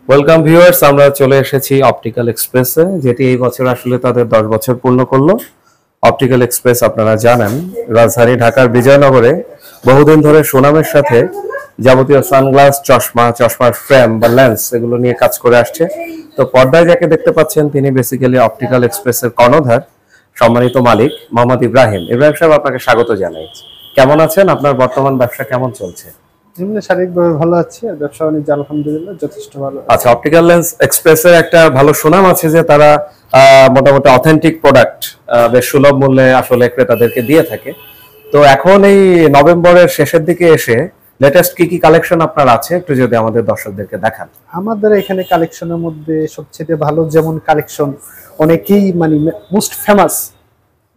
Welcome viewers, আমরা চলে এসেছি অপটিক্যাল এক্সপ্রেসে, যেটি এই বছর আসলে তাদের 10 বছর পূর্ণ করলো। অপটিক্যাল এক্সপ্রেস আপনারা জানেন রাজধানী ঢাকার বিজয়নগরে বহুদিন ধরে সুনামের সাথে যাবতীয় সানগ্লাস, চশমার ফ্রেম বা লেন্স এগুলো নিয়ে কাজ করে আসছে। তো পর্দায় যাকে দেখতে পাচ্ছেন তিনি বেসিক্যালি অপটিক্যাল এক্সপ্রেসের কর্ণধার, সম্মানিত মালিক মোহাম্মদ ইব্রাহিম। ইব্রাহিম সাহেব, আপনাকে স্বাগত জানাই। কেমন আছেন? আপনার বর্তমান ব্যবসা কেমন চলছে? শারীরিকভাবে ভালো আছি, আর ব্যবসা বাণিজ্য আলহামদুলিল্লাহ যথেষ্ট ভালো। আচ্ছা, অপটিক্যাল লেন্স এক্সপ্রেসের একটা ভালো সুনাম আছে যে তারা মোটামুটি অথেন্টিক প্রোডাক্ট বেশ সুলভ মূল্যে আসলে ক্রেতাদেরকে দিয়ে থাকে। তো এখন এই নভেম্বরের শেষের দিকে এসে লেটেস্ট কি কি কালেকশন আপনার আছে একটু যদি আমাদের দর্শকদেরকে দেখান। আমাদের এখানে কালেকশনের মধ্যে সবচেয়ে ভালো যেমন কালেকশন অনেকেই মানে মোস্ট ফেমাস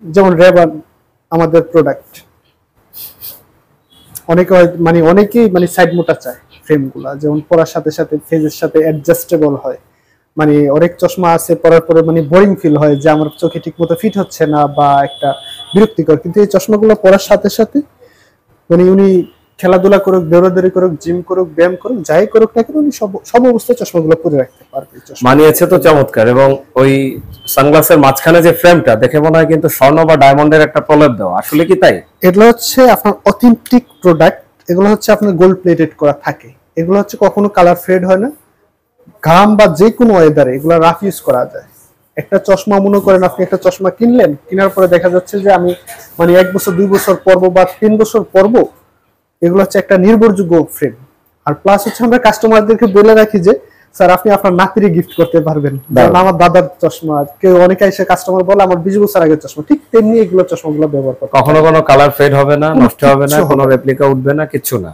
যেমন রেবান আমাদের প্রোডাক্ট, অনেকেই সাইড মোটা চায় ফ্রেমগুলা, যেমন পরার সাথে সাথে ফেজের সাথে অ্যাডজাস্টেবল হয়। অনেক চশমা আছে পরার পরে বোরিং ফিল হয় যে আমার চোখে ঠিক মতো ফিট হচ্ছে না বা একটা বিরক্তিকর, কিন্তু এই চশমাগুলো পরার সাথে সাথে উনি খেলাধুলা করুক, দৌড়াদৌড়ি করুক, জিম করুক, ব্যায়াম করুক, যাই করুক না কেন উনি সব অবস্থায় চশমাগুলো পরে রাখতে পারবে। মানিয়েছে তো চমৎকার। এবং ওই সানগ্লাসের মাঝখানে যে ফ্রেমটা দেখে মনে হয় কিন্তু স্বর্ণ বা ডায়মন্ডের একটা প্রলেপ দেওয়া, আসলে কি তাই? এগুলো হচ্ছে আপনার অথেন্টিক প্রোডাক্ট, এগুলো হচ্ছে আপনার গোল্ড প্লেটেড করা থাকে, এগুলো হচ্ছে কখনো কালার ফেড হয় না, ঘাম বা যে কোনো ওয়েদারে এগুলো রাফ ইউজ করা যায়। একটা চশমা মনে করেন আপনি একটা চশমা কিনলেন, কেনার পরে দেখা যাচ্ছে যে আমি 1 বছর 2 বছর পরবো বা 3 বছর পরবো, এগুলো হচ্ছে একটা নির্ভরযোগ্য ফ্রেম। আর প্লাস হচ্ছে আমরা কাস্টমারদেরকে বলে রাখি যে স্যার আপনি আপনার নাতিরে গিফট করতে পারবেন, আমার দাদার চশমা, কেউ অনেকে এসে কাস্টমার বলে আমার 20 বছর আগের চশমা, ঠিক তেমনি এগুলো চশমাগুলো ব্যবহার করে। কখনো কোনো কালার ফেড হবে না, নষ্ট হবে না, কোনো রেপ্লিকা উঠবে না, কিচ্ছু না।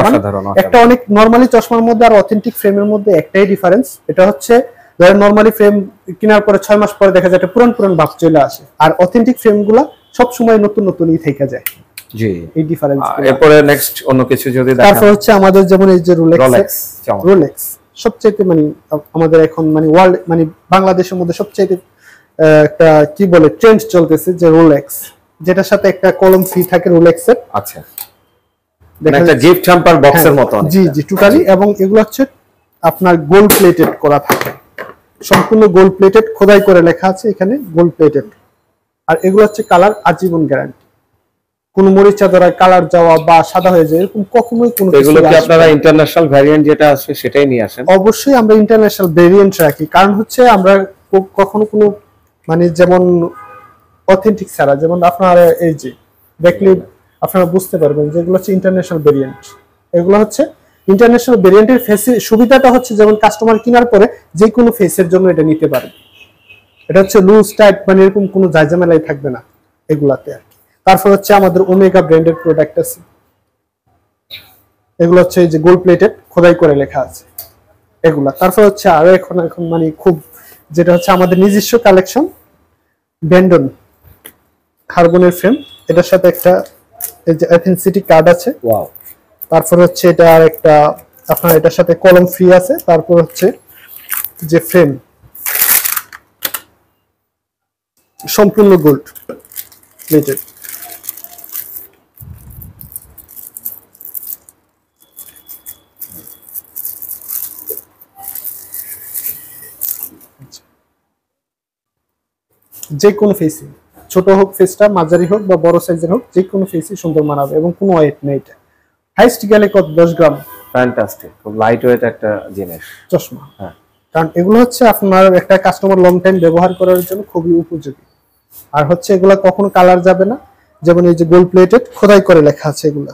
অসাধারণ। একটা অনেক নরমালি চশমার মধ্যে আর অথেন্টিক ফ্রেমের মধ্যে একটাই ডিফারেন্স, এটা হচ্ছে ধরেন নরমালি ফ্রেম কেনার পরে 6 মাস পরে দেখা যায় একটা পুরান ভাব চলে আসে, আর অথেন্টিক ফ্রেমগুলো সব সময় নতুনই থেকে যায়। জি, এই ডিফারেন্স। এরপরে নেক্সট অন্য কিছু যদি দেখান। তারপর হচ্ছে আমাদের যেমন এই যে রোলেক্স সবচেয়ে আমাদের এখন ওয়ার্ল্ড বাংলাদেশের মধ্যে সবচেয়ে একটা কি বলে ট্রেন্ড চলতেছে যে রোলেক্স, যেটার সাথে একটা কলম ফ্রি থাকে রোলেক্সের। আচ্ছা, একটা গিফট হ্যাম্পার বক্সের মতো। জি টোটালি। এবং এগুলো হচ্ছে আপনার গোল্ড প্লেটেড করা থাকে, সম্পূর্ণ গোল্ড প্লেটেড, খোদাই করে লেখা আছে এখানে গোল্ড প্লেটেড। আর এগুলো হচ্ছে কালার আজীবন গ্যারান্টি, কোনো মরিচা ধরা কালার যাওয়া বা সাদা হয়ে যায় এরকম কখনোই কোনো কিছু। এগুলো কি আপনারা ইন্টারন্যাশনাল ভ্যারিয়েন্ট যেটা আছে সেটাই নিয়ে আসেন? অবশ্যই আমরা ইন্টারন্যাশনাল ভ্যারিয়েন্ট রাখি, কারণ হচ্ছে আমরা কখনো কোনো যেমন অথেন্টিক ছাড়া, যেমন আপনারা এই যে দেখলে আপনারা বুঝতে পারবেন যে এগুলো হচ্ছে ইন্টারন্যাশনাল ভ্যারিয়েন্ট। এগুলো হচ্ছে ইন্টারন্যাশনাল ভ্যারিয়েন্টের সুবিধাটা হচ্ছে যেমন কাস্টমার কেনার পরে যে কোনো ফেসের জন্য এটা নিতে পারবে, এটা হচ্ছে লুজ টাইট এরকম কোনো জায়জামেলাই থাকবে না এগুলাতে আর কি। তারপর হচ্ছে আমাদের ওমেগা ব্র্যান্ডের প্রোডাক্ট আছে, এগুলো হচ্ছে এই যে গোল্ড প্লেটেড খোদাই করে লেখা আছে এগুলা। তারপর হচ্ছে আরো এখন খুব যেটা হচ্ছে আমাদের নিজস্ব কালেকশন ব্যান্ডন কার্বনের ফ্রেম, এটার সাথে একটা এই যে অথেন্টিসিটি কার্ড আছে। ওয়াও। তারপর হচ্ছে এটা আর একটা আপনার এটার সাথে কলম ফ্রি আছে। তারপর হচ্ছে যে ফ্রেম সম্পূর্ণ গোল্ড প্লেটেড। যে কোনো ফেসি, ছোট হোক ফেসটা, মাঝারি হোক বা বড় সাইজের হোক, যে কোনো ফেসি সুন্দর মানাবে এবং কোনো ওয়েট নেই। এটা হাইস্ট গেলে কত 10 গ্রাম। ফ্যান্টাস্টিক, খুব লাইট ওয়েট একটা জিনিস চশমা। হ্যাঁ, কারণ এগুলো হচ্ছে আপনার একটা কাস্টমার লং টাইম ব্যবহার করার জন্য খুবই উপযোগী। আর হচ্ছে এগুলা কখনো কালার যাবে না, যেমন এই যে গোল্ড প্লেটেড খোদাই করে লেখা আছে এগুলা।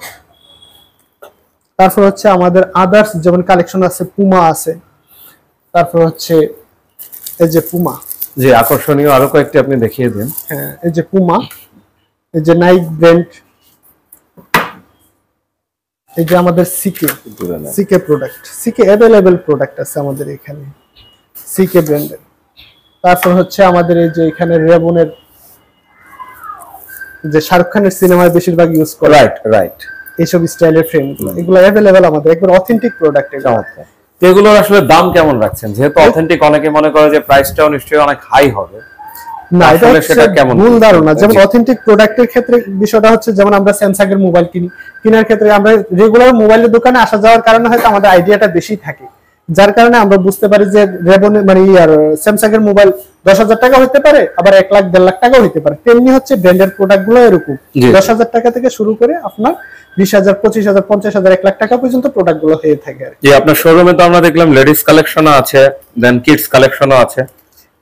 তারপর হচ্ছে আমাদের আদার্স যেমন কালেকশন আছে, পুমা আছে। তারপর হচ্ছে এই যে পুমা, যে আকর্ষণীয় আরো কয়েকটি আপনি দেখিয়ে দিন। হ্যাঁ, এই যে পুমা, এই যে নাইক ব্র্যান্ড, এই যে আমাদের সিকে প্রোডাক্ট, সিকে অ্যাভেলেবেল প্রোডাক্ট আছে আমাদের এখানে সিকে ব্র্যান্ডের। তারপর হচ্ছে আমাদের এই যে এখানে রেবনের যে শাহরুখ খানের সিনেমায় বেশিরভাগ ইউজ করে, রাইট এইসব স্টাইলের ফ্রেমগুলো, এগুলো অ্যাভেলেবেল আমাদের, একবার অথেন্টিক প্রোডাক্ট। এগুলোর আসলে দাম কেমন রাখছেন? যেহেতু অথেন্টিক, অনেকে মনে করে যে প্রাইসটাও নিশ্চয়ই অনেক হাই হবে। না, এটা সেটা কেমন ভুল ধারণা। যেমন অথেন্টিক প্রোডাক্টের ক্ষেত্রে বিষয়টা হচ্ছে, যেমন আমরা স্যামসাং এর মোবাইল কেনার ক্ষেত্রে আমরা রেগুলার মোবাইলের দোকানে আসা যাওয়ার কারণে হয়তো আমাদের আইডিয়াটা বেশি থাকে, যার কারণে আমরা বুঝতে পারি যে রেবন মানে স্যামসাং এর মোবাইল 10,000 টাকা হতে পারে, আবার 1 লাখ 1.5 লাখ টাকাও হতে পারে। তেমনি হচ্ছে ব্র্যান্ডের প্রোডাক্ট গুলো এরকম 10,000 টাকা থেকে শুরু করে আপনার 20,000, 25,000, 50,000, 1 লাখ টাকা পর্যন্ত প্রোডাক্ট গুলো হয়ে থাকে। জি, আপনার শোরুমে তো আমরা দেখলাম লেডিস কালেকশনও আছে, দেন কিডস কালেকশনও আছে।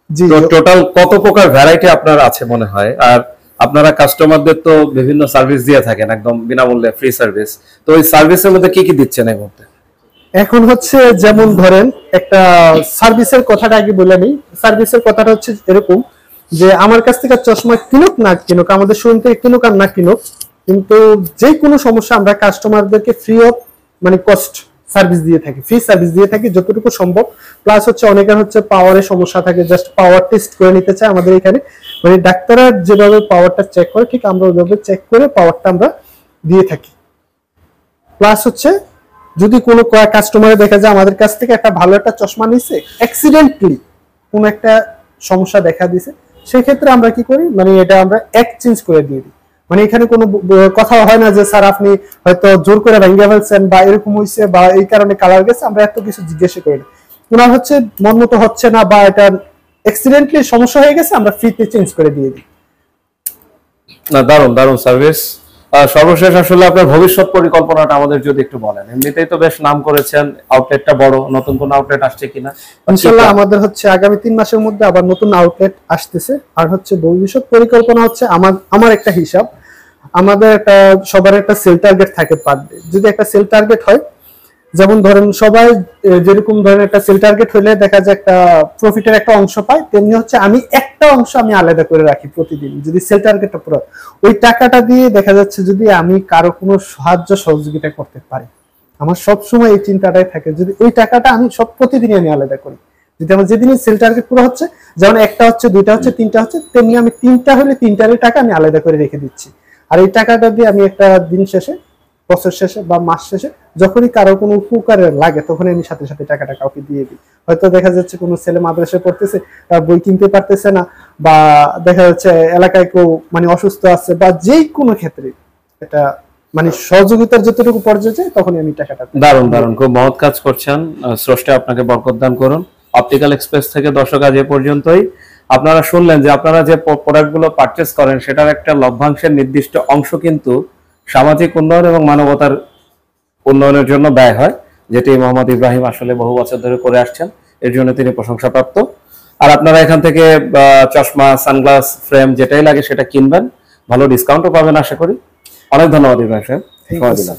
জি, তো টোটাল কত প্রকার ভ্যারাইটি আপনার আছে মনে হয়? আর আপনারা কাস্টমারদের তো বিভিন্ন সার্ভিস দিয়ে থাকেন, একদম বিনামূল্যে ফ্রি সার্ভিস। তো ওই সার্ভিসের মধ্যে কি কি দিচ্ছেন এই মুহূর্তে? এখন হচ্ছে যেমন ধরেন একটা সার্ভিসের কথাটা আগে বলে নিই। সার্ভিসের কথাটা হচ্ছে এরকম যে আমার কাছ থেকে চশমা কিনুক না কিনুক, আমাদের শোরুম থেকে কিনুক আর না কিনুক, কিন্তু যে কোনো সমস্যা আমরা কাস্টমারদেরকে ফ্রি অফ মানে কস্ট সার্ভিস দিয়ে থাকি, ফ্রি সার্ভিস দিয়ে থাকি যতটুকু সম্ভব। প্লাস হচ্ছে অনেকের হচ্ছে পাওয়ারের সমস্যা থাকে, জাস্ট পাওয়ার টেস্ট করে নিতে চায় আমাদের এখানে, মানে ডাক্তাররা যেভাবে পাওয়ারটা চেক করে ঠিক আমরা ওইভাবে চেক করে পাওয়ারটা আমরা দিয়ে থাকি। প্লাস হচ্ছে যদি কোনো কাস্টমারে দেখা যায় আমাদের কাছ থেকে একটা ভালো একটা চশমা নিছে, অ্যাক্সিডেন্টলি কোনো একটা সমস্যা দেখা দিছে, সেই ক্ষেত্রে আমরা কি করি, মানে এটা আমরা এক্সচেঞ্জ করে দিয়ে দিই। মানে এখানে কোনো কথা হয় না যে স্যার আপনি হয়তো জোর করে ভেঙে ফেলছেন বা এরকম হয়েছে বা এই কারণে কালার গেছে, আমরা এত কিছু জিজ্ঞেস করি না। ওনার হচ্ছে মন মতো হচ্ছে না বা এটা অ্যাক্সিডেন্টলি সমস্যা হয়ে গেছে, আমরা ফ্রিতে চেঞ্জ করে দিয়ে দিই। না, দারুণ দারুণ সার্ভিস। সর্বশেষ আসলে আপনার ভবিষ্যৎ পরিকল্পনাটা আমাদের যদি একটু বলেন। এমনিতেই তো বেশ নাম করেছেন, আউটলেটটা বড়, নতুন কোন আউটলেট আসছে কিনা? ইনশাআল্লাহ আমাদের হচ্ছে আগামী 3 মাসের মধ্যে আবার নতুন আউটলেট আসতেছে। আর হচ্ছে ভবিষ্যৎ পরিকল্পনা হচ্ছে আমার একটা হিসাব, আমাদের একটা সবার একটা সেল টার্গেট থাকে পার ডে। যদি একটা সেল টার্গেট হয়, যেমন ধরেন সবাই যেরকম ধরেন একটা সেল টার্গেট হলে দেখা যায় একটা প্রফিটের একটা অংশ পায়, তেমনি হচ্ছে আমি একটা অংশ আমি আলাদা করে রাখি প্রতিদিন। যদি সেল টার্গেটটা পুরো ওই টাকাটা দিয়ে দেখা যাচ্ছে যদি আমি কারো কোনো সাহায্য সহযোগিতা করতে পারি, আমার সব সময় এই চিন্তাটাই থাকে যদি ওই টাকাটা আমি সব প্রতিদিনই আমি আলাদা করি। যদি আমার যেদিনই সেল টার্গেট পুরো হচ্ছে, যেমন একটা হচ্ছে, দুইটা হচ্ছে, তিনটা হচ্ছে, তেমনি আমি 3টা হলে 3টারই টাকা আমি আলাদা করে রেখে দিচ্ছি। আর এই টাকাটা দিয়ে আমি একটা দিন শেষে, বছর শেষে বা মাস শেষে যখনই কারো কোনো উপকারে লাগে তখন আমি সাথে সাথে টাকাটা কাউকে দিয়ে দিই। হয়তো দেখা যাচ্ছে কোনো ছেলে মাদ্রাসায় পড়তেছে, বই কিনতে পারতেছে না, বা দেখা যাচ্ছে এলাকায় কেউ মানে অসুস্থ আছে, বা যে কোনো ক্ষেত্রে এটা মানে সহযোগিতার যতটুকু পর্যায়ে যায় তখনই আমি টাকাটা। দারুণ দারুণ, খুব মহৎ কাজ করছেন। স্রষ্টা আপনাকে বরকত দান করুন। অপটিক্যাল এক্সপ্রেস থেকে দর্শক আজ এ পর্যন্তই। আপনারা শুনলেন যে আপনারা যে প্রোডাক্টগুলো পারচেজ করেন সেটার একটা লভ্যাংশের নির্দিষ্ট অংশ কিন্তু সামাজিক উন্নয়ন এবং মানবতার উন্নয়নের জন্য ব্যয় হয়, যেটি মোহাম্মদ ইব্রাহিম আসলে বহু বছর ধরে করে আসছেন। এর জন্য তিনি প্রশংসাপ্রাপ্ত। আর আপনারা এখান থেকে চশমা, সানগ্লাস, ফ্রেম যেটাই লাগে সেটা কিনবেন, ভালো ডিসকাউন্টও পাবেন আশা করি। অনেক ধন্যবাদ ইব্রাহিম সাহেব, সময় দিলাম।